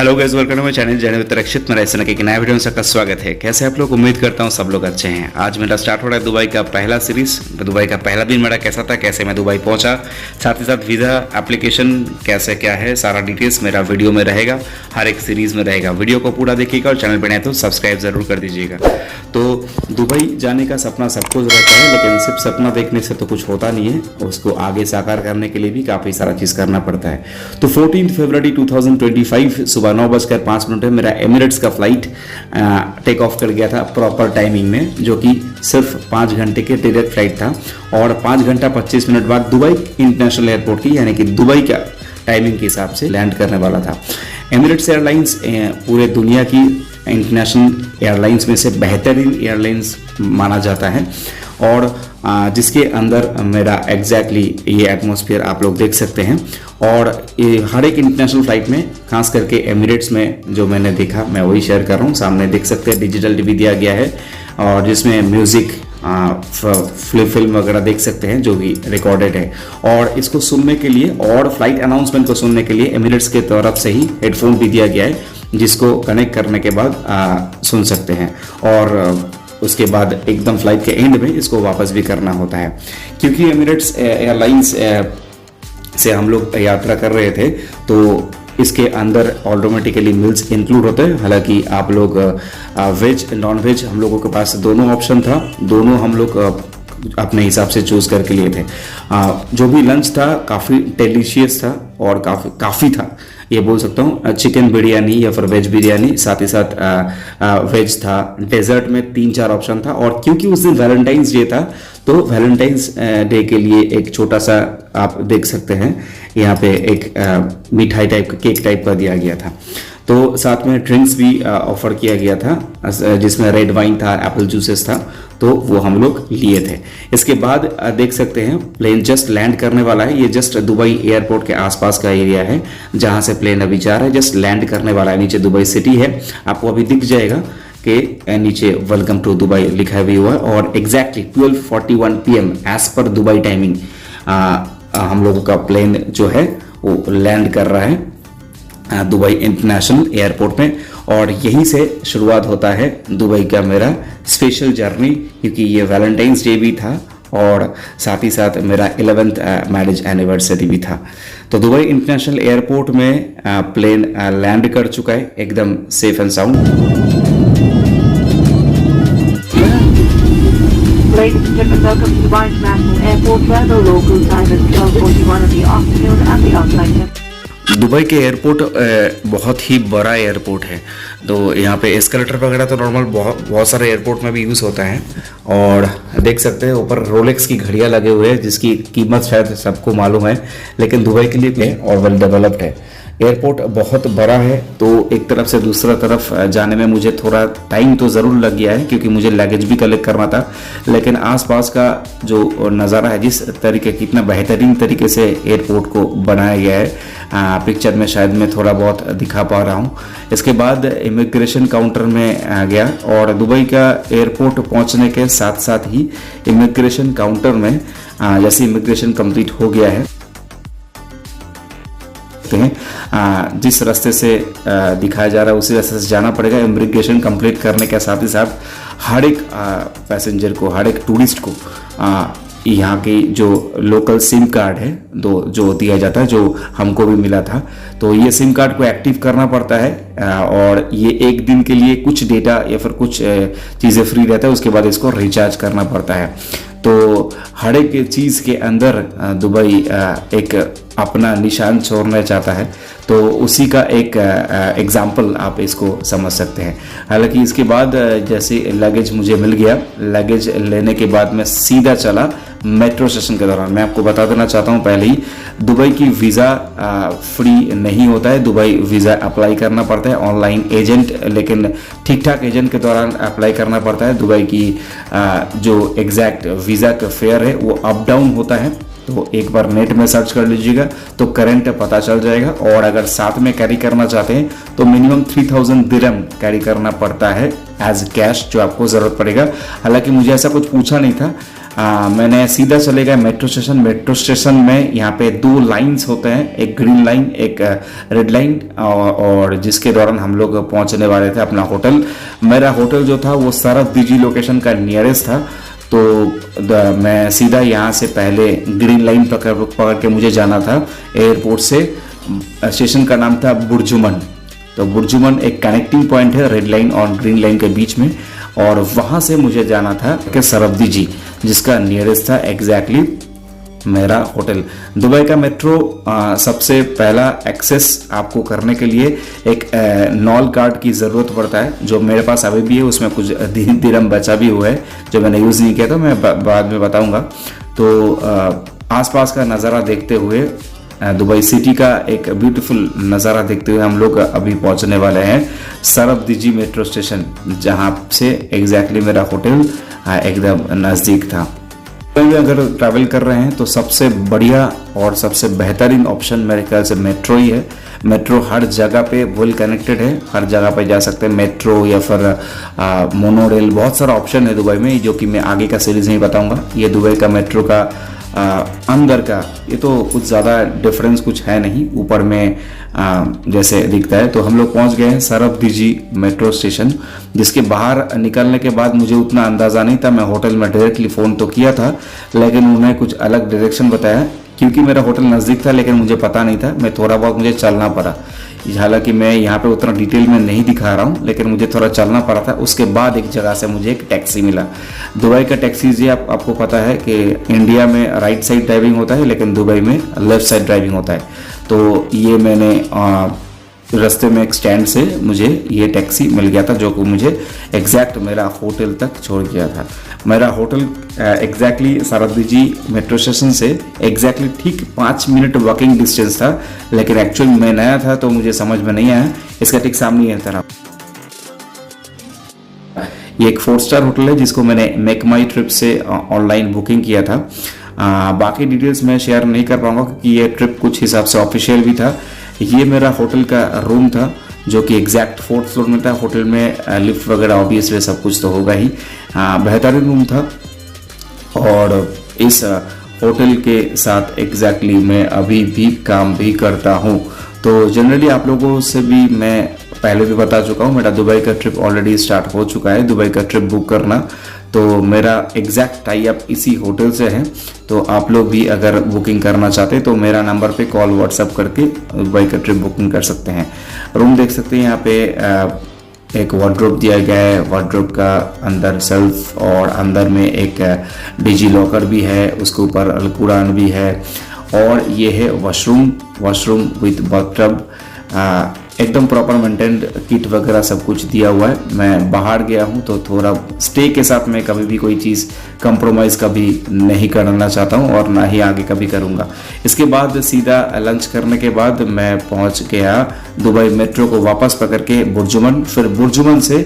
Hello guys, welcome to my channel Jain Rakshit. मेरा इस तरह के नया वीडियो में सबका स्वागत है। कैसे आप लोग, उम्मीद करता हूँ सब लोग अच्छे हैं। आज मेरा स्टार्ट हो रहा है दुबई का पहला सीरीज। दुबई का पहला दिन मेरा कैसा था, कैसे मैं दुबई पहुंचा, साथ ही साथ वीज़ा एप्लीकेशन कैसे क्या है, सारा डिटेल्स मेरा वीडियो में रहेगा, हर एक सीरीज़ में रहेगा। वीडियो को पूरा देखिएगा और चैनल पर नए तो सब्सक्राइब ज़रूर कर दीजिएगा। तो दुबई जाने का सपना सबको रहता है, लेकिन सिर्फ सपना देखने से तो कुछ होता नहीं है, उसको आगे साकार करने के लिए भी काफ़ी सारा चीज़ करना पड़ता है। तो 14 फरवरी 2025 सुबह 9:05 मेरा एमिरेट्स का फ्लाइट टेक ऑफ कर गया था प्रॉपर टाइमिंग में, जो कि सिर्फ 5 घंटे के डायरेक्ट फ्लाइट था। और 5 घंटा 25 मिनट बाद दुबई इंटरनेशनल एयरपोर्ट की, यानी कि दुबई का टाइमिंग के हिसाब से लैंड करने वाला था। एमिरेट्स एयरलाइंस पूरे दुनिया की इंटरनेशनल एयरलाइंस में से बेहतरीन एयरलाइंस माना जाता है, और जिसके अंदर मेरा एग्जैक्टली ये एटमॉस्फेयर आप लोग देख सकते हैं। और हर एक इंटरनेशनल फ्लाइट में, खास करके एमिरेट्स में जो मैंने देखा मैं वही शेयर कर रहा हूँ। सामने देख सकते हैं डिजिटल टीवी दिया गया है, और जिसमें म्यूज़िक फिल्म वगैरह देख सकते हैं जो भी रिकॉर्डेड है। और इसको सुनने के लिए और फ्लाइट अनाउंसमेंट को सुनने के लिए एमिरेट्स के तरफ से ही हेडफोन भी दिया गया है, जिसको कनेक्ट करने के बाद सुन सकते हैं। और उसके बाद एकदम फ्लाइट के एंड में इसको वापस भी करना होता है। क्योंकि एमिरेट्स एयरलाइंस से हम लोग यात्रा कर रहे थे, तो इसके अंदर ऑटोमेटिकली मील्स इंक्लूड होते हैं। हालांकि आप लोग वेज नॉन वेज, हम लोगों के पास दोनों ऑप्शन था, दोनों हम लोग अपने हिसाब से चूज करके लिए थे। जो भी लंच था काफ़ी डिलीशियस था और काफ़ी था, ये बोल सकता हूँ। चिकन बिरयानी या फिर वेज बिरयानी, साथ ही साथ वेज था। डेजर्ट में 3-4 ऑप्शन था। और क्योंकि उस दिन वैलेंटाइंस डे था, तो वैलेंटाइंस डे के लिए एक छोटा सा आप देख सकते हैं यहाँ पे एक मिठाई टाइप का, केक टाइप का दिया गया था। तो साथ में ड्रिंक्स भी ऑफर किया गया था, जिसमें रेड वाइन था, एप्पल जूसेस था, तो वो हम लोग लिए थे। इसके बाद देख सकते हैं प्लेन जस्ट लैंड करने वाला है। ये जस्ट दुबई एयरपोर्ट के आसपास का एरिया है जहां से प्लेन अभी जा रहा है, जस्ट लैंड करने वाला है। नीचे दुबई सिटी है, आपको अभी दिख जाएगा कि नीचे वेलकम टू दुबई लिखा भी हुआ है। और exactly 12:41 PM as per Dubai timing हम लोगों का प्लेन जो है वो लैंड कर रहा है दुबई इंटरनेशनल एयरपोर्ट में। और यहीं से शुरुआत होता है दुबई का मेरा स्पेशल जर्नी, क्योंकि ये वैलेंटाइंस डे भी था और साथ ही साथ मेरा 11th मैरिज एनिवर्सरी भी था। तो दुबई इंटरनेशनल एयरपोर्ट में प्लेन लैंड कर चुका है एकदम safe and sound. Ladies and gentlemen, welcome to Dubai International Airport, where the local time is 12:41 in the afternoon and the outside time. Dubai के airport बहुत ही बड़ा एयरपोर्ट है, तो यहाँ पे एस्केलेटर वगैरह तो नॉर्मल बहुत सारे एयरपोर्ट में भी यूज़ होता है। और देख सकते हैं ऊपर रोलेक्स की घड़ियाँ लगे हुए हैं, जिसकी कीमत शायद सबको मालूम है, लेकिन दुबई के लिए और वेल डेवलप्ड है। एयरपोर्ट बहुत बड़ा है, तो एक तरफ से दूसरा तरफ जाने में मुझे थोड़ा टाइम तो ज़रूर लग गया है, क्योंकि मुझे लगेज भी कलेक्ट करना था। लेकिन आसपास का जो नज़ारा है, जिस तरीके कितना बेहतरीन तरीके से एयरपोर्ट को बनाया गया है, पिक्चर में शायद मैं थोड़ा बहुत दिखा पा रहा हूँ। इसके बाद इमिग्रेशन काउंटर में आ गया, और दुबई का एयरपोर्ट पहुँचने के साथ साथ ही इमिग्रेशन काउंटर में जैसे इमिग्रेशन कंप्लीट हो गया है, जिस रास्ते से दिखाया जा रहा है उसी रास्ते से जाना पड़ेगा। इमिग्रेशन कंप्लीट करने के साथ ही साथ हर एक पैसेंजर को, हर एक टूरिस्ट को यहाँ की जो लोकल सिम कार्ड है जो दिया जाता है, जो हमको भी मिला था, तो ये सिम कार्ड को एक्टिव करना पड़ता है। और ये एक दिन के लिए कुछ डेटा या फिर कुछ चीज़ें फ्री रहता है, उसके बाद इसको रिचार्ज करना पड़ता है। तो हर एक चीज़ के अंदर दुबई एक अपना निशान छोड़ना चाहता है, तो उसी का एक एग्जाम्पल आप इसको समझ सकते हैं। हालांकि इसके बाद जैसे लगेज मुझे मिल गया, लगेज लेने के बाद मैं सीधा चला मेट्रो स्टेशन के दौरान। मैं आपको बता देना चाहता हूँ पहले ही, दुबई की वीज़ा फ्री नहीं होता है, दुबई वीज़ा अप्लाई करना पड़ता है ऑनलाइन एजेंट, लेकिन ठीक ठाक एजेंट के दौरान अप्लाई करना पड़ता है। दुबई की जो एग्जैक्ट वीज़ा का फेयर है वो अप डाउन होता है, तो एक बार नेट में सर्च कर लीजिएगा तो करंट पता चल जाएगा। और अगर साथ में कैरी करना चाहते हैं तो मिनिमम 3000 दिरहम कैरी करना पड़ता है एज कैश, जो आपको ज़रूरत पड़ेगा। हालांकि मुझे ऐसा कुछ पूछा नहीं था, मैंने सीधा चले गए मेट्रो स्टेशन। मेट्रो स्टेशन में यहाँ पे 2 लाइन्स होते हैं, एक ग्रीन लाइन एक रेड लाइन, और जिसके दौरान हम लोग पहुंचने वाले थे अपना होटल। मेरा होटल जो था वो सरफ दीजी लोकेशन का नियरेस्ट था, तो मैं सीधा यहाँ से पहले ग्रीन लाइन पकड़ के मुझे जाना था एयरपोर्ट से। स्टेशन का नाम था बुर्जुमन। तो बुर्जुमन एक कनेक्टिंग पॉइंट है रेड लाइन और ग्रीन लाइन के बीच में, और वहाँ से मुझे जाना था कि सरफ दीजी, जिसका नियरेस्ट था एग्जैक्टली मेरा होटल। दुबई का मेट्रो सबसे पहला एक्सेस आपको करने के लिए एक नॉल कार्ड की ज़रूरत पड़ता है, जो मेरे पास अभी भी है। उसमें कुछ दिरहम बचा भी हुआ है जो मैंने यूज़ नहीं किया था, मैं बाद में बताऊंगा। तो आसपास का नज़ारा देखते हुए, दुबई सिटी का एक ब्यूटीफुल नज़ारा देखते हुए हम लोग अभी पहुंचने वाले हैं सरफ दीजी मेट्रो स्टेशन, जहां से एग्जैक्टली मेरा होटल एकदम नज़दीक था। अगर ट्रैवल कर रहे हैं तो सबसे बढ़िया और सबसे बेहतरीन ऑप्शन मेरे ख्याल से मेट्रो ही है। मेट्रो हर जगह पे वेल कनेक्टेड है, हर जगह पे जा सकते हैं। मेट्रो या फिर मोनो रेल, बहुत सारा ऑप्शन है दुबई में, जो कि मैं आगे का सीरीज नहीं बताऊंगा। ये दुबई का मेट्रो का अंदर का, ये तो कुछ ज़्यादा डिफरेंस कुछ है नहीं, ऊपर में जैसे दिखता है। तो हम लोग पहुंच गए हैं सरफ दीजी मेट्रो स्टेशन, जिसके बाहर निकलने के बाद मुझे उतना अंदाज़ा नहीं था। मैं होटल में डायरेक्टली फ़ोन तो किया था, लेकिन उन्होंने कुछ अलग डायरेक्शन बताया, क्योंकि मेरा होटल नज़दीक था लेकिन मुझे पता नहीं था। मैं थोड़ा बहुत मुझे चलना पड़ा, हालांकि मैं यहाँ पे उतना डिटेल में नहीं दिखा रहा हूँ, लेकिन मुझे थोड़ा चलना पड़ा था। उसके बाद एक जगह से मुझे एक टैक्सी मिला। दुबई का टैक्सी जी आपको पता है कि इंडिया में राइट साइड ड्राइविंग होता है, लेकिन दुबई में लेफ्ट साइड ड्राइविंग होता है। तो ये मैंने रास्ते में एक स्टैंड से मुझे ये टैक्सी मिल गया था, जो कि मुझे एग्जैक्ट मेरा होटल तक छोड़ गया था। मेरा होटल एग्जैक्टली सरफ दीजी मेट्रो स्टेशन से एग्जैक्टली ठीक 5 मिनट वॉकिंग डिस्टेंस था, लेकिन एक्चुअल मैं नया था तो मुझे समझ में नहीं आया। इसका ठीक सामने है तरफ ये एक 4 स्टार होटल है, जिसको मैंने मेक माई ट्रिप से ऑनलाइन बुकिंग किया था। बाकी डिटेल्स मैं शेयर नहीं कर पाऊंगा, क्योंकि ये ट्रिप कुछ हिसाब से ऑफिशियल भी था। ये मेरा होटल का रूम था, जो कि एग्जैक्ट 4th फ्लोर में था। होटल में लिफ्ट वगैरह ऑब्वियसली सब कुछ तो होगा ही। बेहतरीन रूम था, और इस होटल के साथ एग्जैक्टली मैं अभी भी काम भी करता हूँ। तो जनरली आप लोगों से भी मैं पहले भी बता चुका हूँ, मेरा दुबई का ट्रिप ऑलरेडी स्टार्ट हो चुका है। दुबई का ट्रिप बुक करना, तो मेरा एग्जैक्ट टाई अप इसी होटल से है। तो आप लोग भी अगर बुकिंग करना चाहते हैं तो मेरा नंबर पे कॉल व्हाट्सअप करके दुबई का ट्रिप बुकिंग कर सकते हैं। रूम देख सकते हैं, यहाँ पे एक वार्डरोब दिया गया है। वार्डरोब का अंदर सेल्फ, और अंदर में एक डिजी लॉकर भी है, उसके ऊपर अलकुरान भी है, और ये है वॉशरूम विद बाथटब। एकदम प्रॉपर मेंटेन्ड किट वगैरह सब कुछ दिया हुआ है। मैं बाहर गया हूँ तो थोड़ा स्टे के साथ मैं कभी भी कोई चीज़ कंप्रोमाइज़ कभी नहीं करना चाहता हूँ, और ना ही आगे कभी करूँगा। इसके बाद सीधा लंच करने के बाद मैं पहुँच गया दुबई मेट्रो को वापस पकड़ के बुर्जुमन। फिर बुर्जुमन से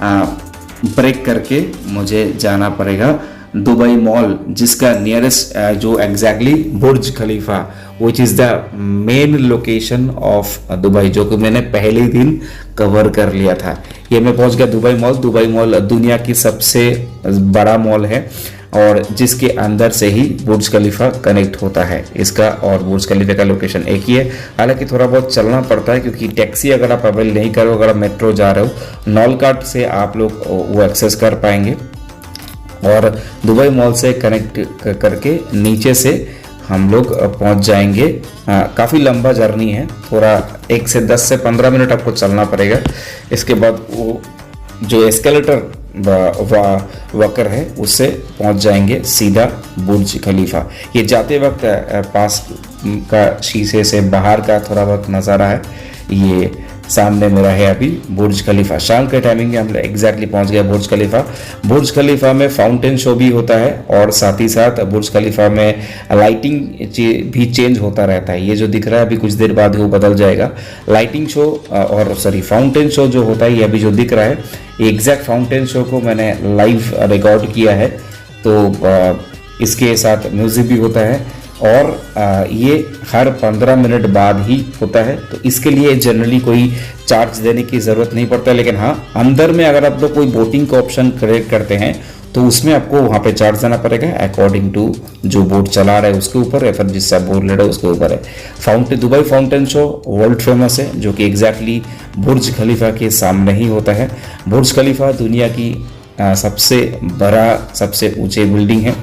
ब्रेक करके मुझे जाना पड़ेगा दुबई मॉल, जिसका नियरेस्ट जो exactly Burj Khalifa, which is the main location of Dubai, जो कि मैंने पहले दिन कवर कर लिया था। ये मैं पहुंच गया दुबई मॉल। दुबई मॉल दुनिया की सबसे बड़ा मॉल है, और जिसके अंदर से ही बुर्ज खलीफा कनेक्ट होता है। इसका और बुर्ज खलीफा का लोकेशन एक ही है। हालांकि थोड़ा बहुत चलना पड़ता है, क्योंकि टैक्सी अगर आप अवेल नहीं करो, अगर आप मेट्रो जा रहे हो, नॉल कार्ट से आप लोग वो एक्सेस कर पाएंगे। और दुबई मॉल से कनेक्ट करके नीचे से हम लोग पहुंच जाएंगे। काफ़ी लंबा जर्नी है, थोड़ा 1 से 10 से 15 मिनट आपको चलना पड़ेगा। इसके बाद वो जो एस्केलेटर वॉकर है उससे पहुंच जाएंगे सीधा बुर्ज खलीफा। ये जाते वक्त पास का शीशे से बाहर का थोड़ा बहुत नज़ारा है। ये सामने मेरा है अभी बुर्ज खलीफा। शाम के टाइमिंग में हम एग्जैक्टली पहुंच गया बुर्ज खलीफा। बुर्ज खलीफा में फाउंटेन शो भी होता है, और साथ ही साथ बुर्ज खलीफा में लाइटिंग भी चेंज होता रहता है। ये जो दिख रहा है अभी कुछ देर बाद वो बदल जाएगा। लाइटिंग शो और फाउंटेन शो जो होता है, ये अभी जो दिख रहा है, ये एग्जैक्ट फाउंटेन शो को मैंने लाइव रिकॉर्ड किया है। तो इसके साथ म्यूजिक भी होता है, और ये हर 15 मिनट बाद ही होता है। तो इसके लिए जनरली कोई चार्ज देने की ज़रूरत नहीं पड़ता। लेकिन हाँ, अंदर में अगर आप लोग कोई बोटिंग का ऑप्शन क्रिएट करते हैं तो उसमें आपको वहाँ पे चार्ज देना पड़ेगा अकॉर्डिंग टू जो बोट चला रहा है उसके ऊपर या फिर जिससे आप बोट ले रहे हो उसके ऊपर है। Dubai fountain show world famous है, जो कि एग्जैक्टली बुर्ज खलीफा के सामने ही होता है। बुर्ज खलीफा दुनिया की सबसे बड़ा सबसे ऊंचे बिल्डिंग है,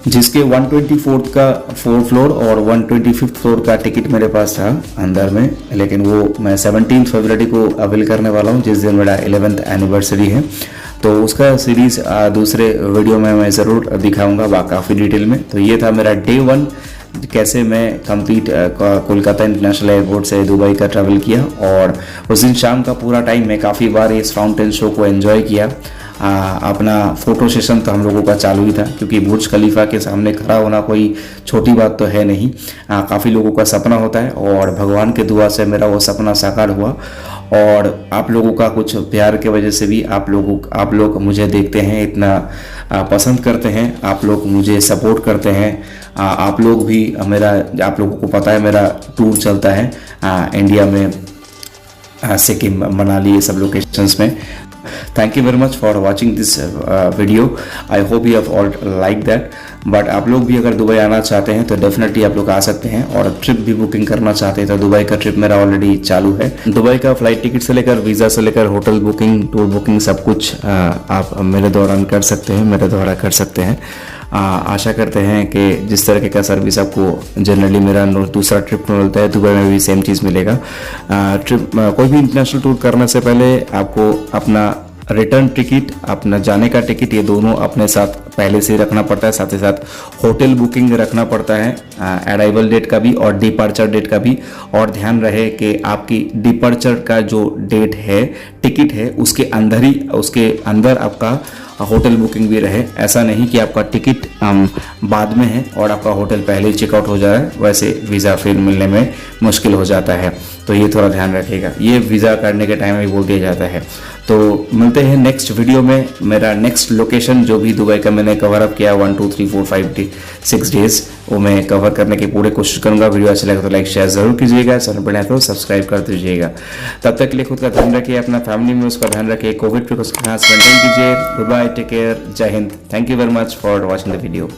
जिसके 124 का 4 फ्लोर और 125 फ्लोर का टिकट मेरे पास था अंदर में, लेकिन वो मैं 17 फरवरी को अवेल करने वाला हूँ, जिस दिन मेरा 11th एनिवर्सरी है। तो उसका सीरीज़ दूसरे वीडियो में मैं ज़रूर दिखाऊंगा काफ़ी डिटेल में। तो ये था मेरा डे 1, कैसे मैं कंप्लीट कोलकाता इंटरनेशनल एयरपोर्ट से दुबई का ट्रैवल किया। और उस दिन शाम का पूरा टाइम मैं काफ़ी बार इस फाउंटेन शो को एंजॉय किया। अपना फ़ोटो सेशन तो हम लोगों का चालू ही था, क्योंकि बुर्ज खलीफा के सामने खड़ा होना कोई छोटी बात तो है नहीं। काफ़ी लोगों का सपना होता है और भगवान के दुआ से मेरा वो सपना साकार हुआ। और आप लोगों का कुछ प्यार के वजह से भी आप लोग मुझे देखते हैं, इतना पसंद करते हैं, आप लोग मुझे सपोर्ट करते हैं। आप लोगों को पता है मेरा टूर चलता है इंडिया में, सिक्किम, मनाली, ये सब लोकेशंस में। Thank you very much for watching this video. I hope you have all like that. But आप लोग भी अगर दुबई आना चाहते हैं तो डेफिनेटली आप लोग आ सकते हैं, और ट्रिप भी बुकिंग करना चाहते हैं तो दुबई का ट्रिप मेरा ऑलरेडी चालू है। दुबई का फ्लाइट टिकट से लेकर वीज़ा से लेकर होटल बुकिंग, टूर बुकिंग, सब कुछ आप मेरे दौरान कर सकते हैं, मेरे द्वारा कर सकते हैं। आशा करते हैं कि जिस तरीके का सर्विस आपको जनरली मेरा दूसरा ट्रिप में मिलता है, दुबई में भी सेम चीज़ मिलेगा। कोई भी इंटरनेशनल टूर करने से पहले आपको अपना रिटर्न टिकट, अपना जाने का टिकट, ये दोनों अपने साथ पहले से रखना पड़ता है। साथ ही साथ होटल बुकिंग रखना पड़ता है, अराइवल डेट का भी और डिपार्चर डेट का भी। और ध्यान रहे कि आपकी डिपार्चर का जो डेट है, टिकट है, उसके अंदर आपका होटल बुकिंग भी रहे। ऐसा नहीं कि आपका टिकट बाद में है और आपका होटल पहले ही चेकआउट हो जा रहा है, वैसे वीज़ा फिर मिलने में मुश्किल हो जाता है। तो ये थोड़ा ध्यान रखिएगा, ये वीज़ा करने के टाइम में बोल दिया जाता है। तो मिलते हैं नेक्स्ट वीडियो में। मेरा नेक्स्ट लोकेशन जो भी दुबई का मैंने कवर अप किया 1 2 3 4 5 6 डेज, वो मैं कवर करने की पूरी कोशिश करूंगा। वीडियो अच्छा लगे तो लाइक शेयर जरूर कीजिएगा, चैनल पर नए तो सब्सक्राइब कर दीजिएगा। तब तक के लिए खुद का ध्यान रखिए, अपना फैमिली में उसका ध्यान रखिए, कोविड प्रिकॉशन मेंटेन कीजिए। गुड बाय, टेक केयर, जय Hind. Thank you very much for watching the video.